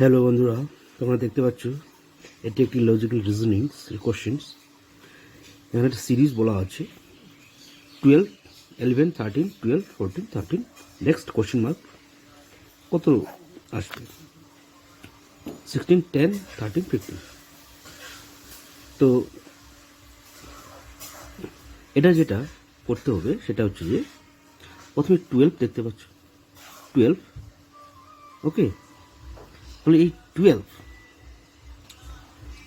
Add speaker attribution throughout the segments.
Speaker 1: Hello বন্ধুরা, তোমরা দেখতে পাচ্ছ এটি একটি লজিক্যাল রিজনিংস কোশ্চেন্স। এখানে একটা সিরিজ বলা আছে 12, 11, 13, 12, 14, 13, নেক্সট কোশ্চেন মার্ক কত আসবে? 16, 10, 13, 15। তো এটা যেটা করতে হবে সেটা হচ্ছে যে প্রথমে 12 দেখতে পাচ্ছ, 12, ওকে। তাহলে এই 12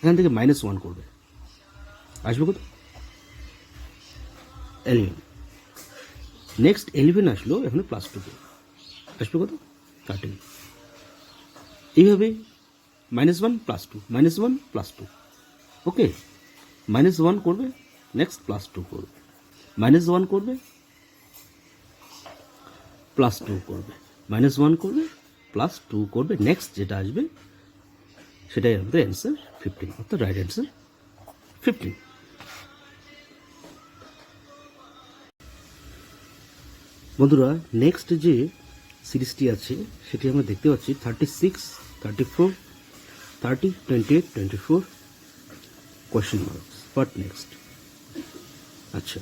Speaker 1: এখান থেকে -1 করবে, আসবে কত? 11। নেক্সট 11 আসলো, এখানে +2 আসবে কত? 13। এইভাবে -1 +2, -1 +2, ওকে। -1 করবে, নেক্সট +2 করবে, -1 করবে, +2 করবে, -1 করবে, +2 করবে, নেক্সট যেটা আসবে সেটাই আমাদের অ্যান্সার 15, অর্থাৎ রাইট অ্যান্সার 15। বন্ধুরা, নেক্সট যে সিরিজটি আছে সেটি আমরা দেখতে পাচ্ছি 36, 34, 30, 28, 24 কোয়েশ্চেন মার্কস। What next? আচ্ছা,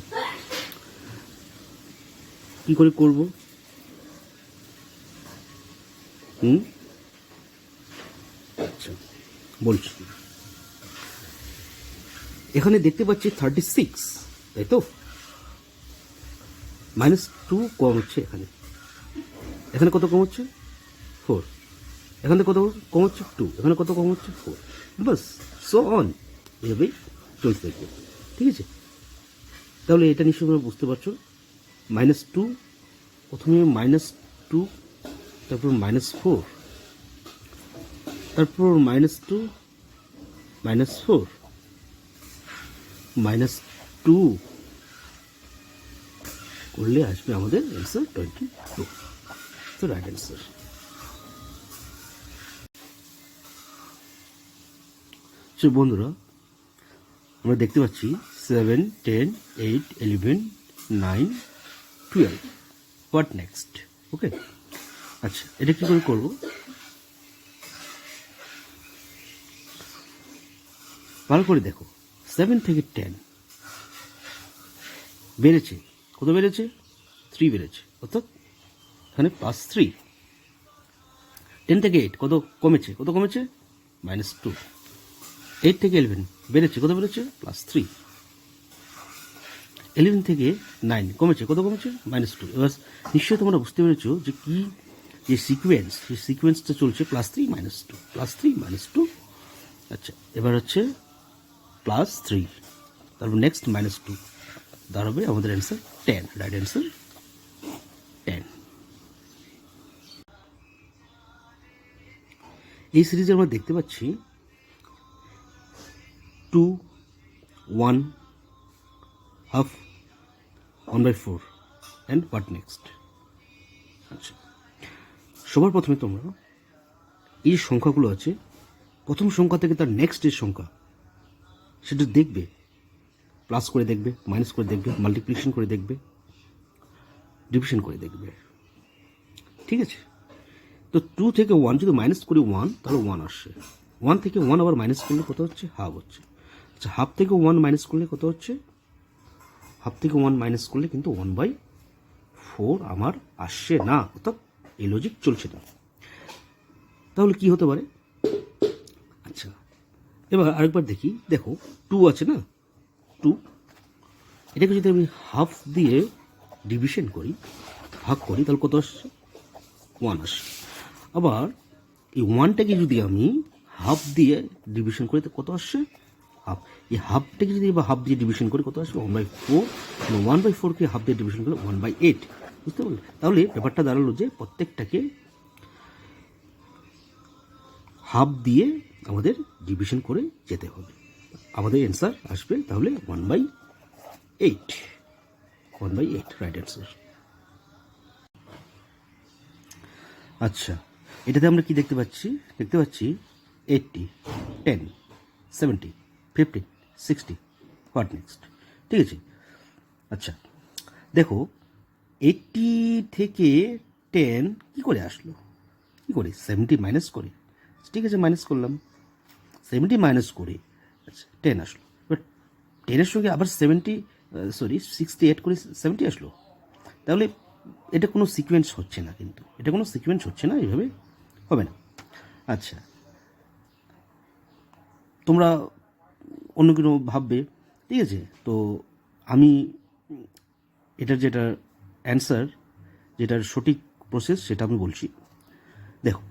Speaker 1: কি করে করব? আচ্ছা, বলছি। এখানে দেখতে পাচ্ছি 36, তাই তো? -2 কম হচ্ছে এখানে, এখানে কত কম হচ্ছে? 4। এখানে কত কম হচ্ছে? 2। এখানে কত কম হচ্ছে? 4। বাস, সো অন, এভাবেই চলতে থাকবে, ঠিক আছে? তাহলে এটা নিশ্চয়ই তোমরা বুঝতে পারছো। -2, প্রথমে -2, তারপর -4, তারপর -2, -4, -2 করলে আসবে আমাদের অ্যান্সার 22, তো রাইট অ্যান্সার। সো বন্ধুরা, আমরা দেখতে পাচ্ছি 7, 10, 8, 11, 9, 12। What next? ওকে। আচ্ছা, এটা কি করে করবো? ভালো করে দেখো, 7 থেকে 10 বেড়েছে, কত বেড়েছে? 3 বেড়েছে, অর্থাৎ এখানে +3। 10 থেকে 8 কত কমেছে? কত কমেছে? -2। 8 থেকে 11 বেড়েছে, কত বেড়েছে? +3। 11 থেকে 9 কমেছে, কত কমেছে? -2। এবার নিশ্চয়ই তোমরা বুঝতে পেরেছো যে কি যে সিকোয়েন্স, সেই সিকোয়েন্সটা চলছে +3, -2, +3, -2। আচ্ছা, এবার হচ্ছে +3, তারপর নেক্সট -2, দাঁড়াবে আমাদের অ্যান্সার 10, রাইট অ্যান্সার 10। এই সিরিজে আমরা দেখতে পাচ্ছি 2, 1, হাফ, 1/4 অ্যান্ড হোয়াট নেক্সট? আচ্ছা, সবার প্রথমে তোমরা এই সংখ্যাগুলো আছে, প্রথম সংখ্যা থেকে তার নেক্সট যে সংখ্যা সেটা দেখবে, প্লাস করে দেখবে, মাইনাস করে দেখবে, মাল্টিপ্লিকেশন করে দেখবে, ডিভিশন করে দেখবে, ঠিক আছে? তো 2 থেকে 1 যদি মাইনাস করি 1, তাহলে 1 আসছে। 1 থেকে 1 আবার মাইনাস করলে কত হচ্ছে? হাফ হচ্ছে। আচ্ছা, হাফ থেকে 1 মাইনাস করলে কত হচ্ছে? হাফ থেকে 1 মাইনাস করলে কিন্তু 1/4 আমার আসছে না, অর্থাৎ এই লজিক চলছে না। তাহলে কি হতে পারে? আচ্ছা, এবার আরেকবার দেখি। দেখো, 2 আছে না, 2, এটাকে যদি আমি হাফ দিয়ে ডিভিশন করি, ভাগ করি, তাহলে কত আসছে? 1 আসছে। আবার এই 1টাকে যদি আমি হাফ দিয়ে ডিভিশন করি, তো কত আসছে? হাফ। এই হাফটাকে যদি হাফ দিয়ে ডিভিশন করি, কত আসবে? 1/4। 1/4কে হাফ দিয়ে ডিভিশন করলে 1/8, বুঝতে পারলে? তাহলে ব্যাপারটা দাঁড়ালো যে প্রত্যেকটাকে হাফ দিয়ে আমাদের ডিভিশন করে যেতে হবে। আমাদের অ্যান্সার আসবে তাহলে 1/8, 1/8, রাইট অ্যান্সার। আচ্ছা, এটাতে আমরা কি দেখতে পাচ্ছি? দেখতে পাচ্ছি 80, 10, 70, 50, 60, হোয়াট নেক্সট? ঠিক আছে। আচ্ছা, দেখো 80 থেকে 10 কি করে আসলো? কি করে? 70 মাইনাস করে। ঠিক আছে, মাইনাস করলাম, 70 মাইনাস করে আচ্ছা 10 আসলো। এবার 10-এর সঙ্গে আবার 68 করে 70 আসলো। তাহলে এটা কোনো সিকোয়েন্স হচ্ছে না, কিন্তু এটা কোনো সিকোয়েন্স হচ্ছে না, এইভাবে হবে না। আচ্ছা, তোমরা অন্য কোনো ভাববে, ঠিক আছে? তো আমি এটার যেটা অ্যান্সার, যেটার সঠিক প্রসেস সেটা আমি বলছি। দেখো,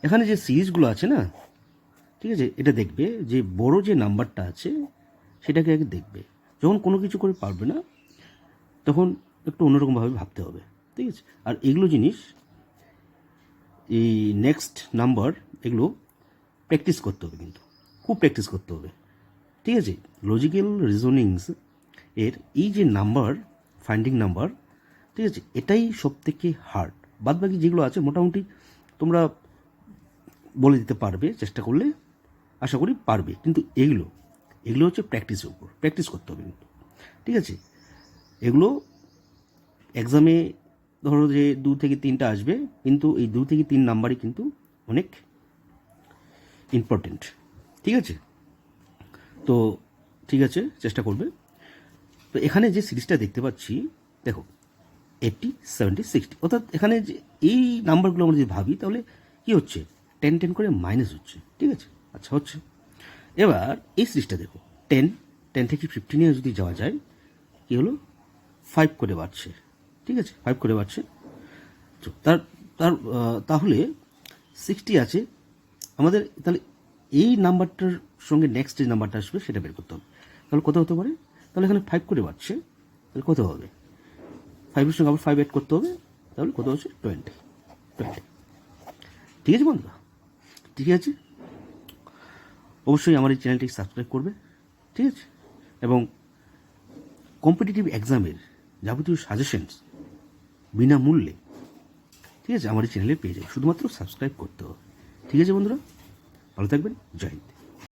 Speaker 1: এখানে যে সিরিজগুলো আছে না, ঠিক আছে, এটা দেখবে যে বড় যে নাম্বারটা আছে সেটাকে আগে দেখবে। যখন কোনো কিছু করে পারবে না তখন একটু অন্যরকমভাবে ভাবতে হবে, ঠিক আছে? আর এগুলো জিনিস, এই নেক্সট নাম্বার, এগুলো প্র্যাকটিস করতে হবে, কিন্তু খুব প্র্যাকটিস করতে হবে, ঠিক আছে? লজিক্যাল রিজনিংস এর এই যে নাম্বার, ফাইন্ডিং নাম্বার, ঠিক আছে, এটাই সব থেকে হার্ড। বাদবাকি যেগুলো আছে মোটামুটি তোমরা বলে দিতে পারবে, চেষ্টা করলে আশা করি পারবে। কিন্তু এগুলো হচ্ছে প্র্যাকটিসের উপর, প্র্যাকটিস করতে হবে কিন্তু, ঠিক আছে? এগুলো এক্সামে ধরো যে 2 থেকে 3টা আসবে, কিন্তু এই 2 থেকে 3 নাম্বারই কিন্তু অনেক ইম্পর্টেন্ট, ঠিক আছে? তো ঠিক আছে, চেষ্টা করবে। তো এখানে যে সিরিজটা দেখতে পাচ্ছি, দেখো 80, 70, 60, অর্থাৎ এখানে যে এই নাম্বারগুলো আমরা যদি ভাবি তাহলে কি হচ্ছে, 10 করে মাইনাস হচ্ছে, ঠিক আছে? আচ্ছা, হচ্ছে। এবার এই সিরিজটা দেখো, 10 থেকে 15 যদি যাওয়া যায়, কি হলো, 5 করে বাড়ছে, ঠিক আছে? 5 করে বাড়ছে। তো তার তার তাহলে 60 আছে আমাদের, তাহলে এই নাম্বারটার সঙ্গে নেক্সট যে নাম্বারটা আসবে সেটা বের করতে হবে। তাহলে কত হতে পারে? তাহলে এখানে 5 করে বাড়ছে, তাহলে কত হবে? 5-এর সঙ্গে আবার 5 অ্যাড করতে হবে, তাহলে কত হচ্ছে? 20। ঠিক আছে বন্ধুরা? ঠিক আছে, অবশ্যই আমার এই চ্যানেলটি সাবস্ক্রাইব করবে, ঠিক আছে? এবং কম্পিটিটিভ এক্সামের যাবতীয় সাজেশনস বিনামূল্যে, ঠিক আছে, আমার এই চ্যানেলে পেয়ে যাবে, শুধুমাত্র সাবস্ক্রাইব করতে হবে। ঠিক আছে বন্ধুরা, ভালো থাকবেন, জয় হিন্দ।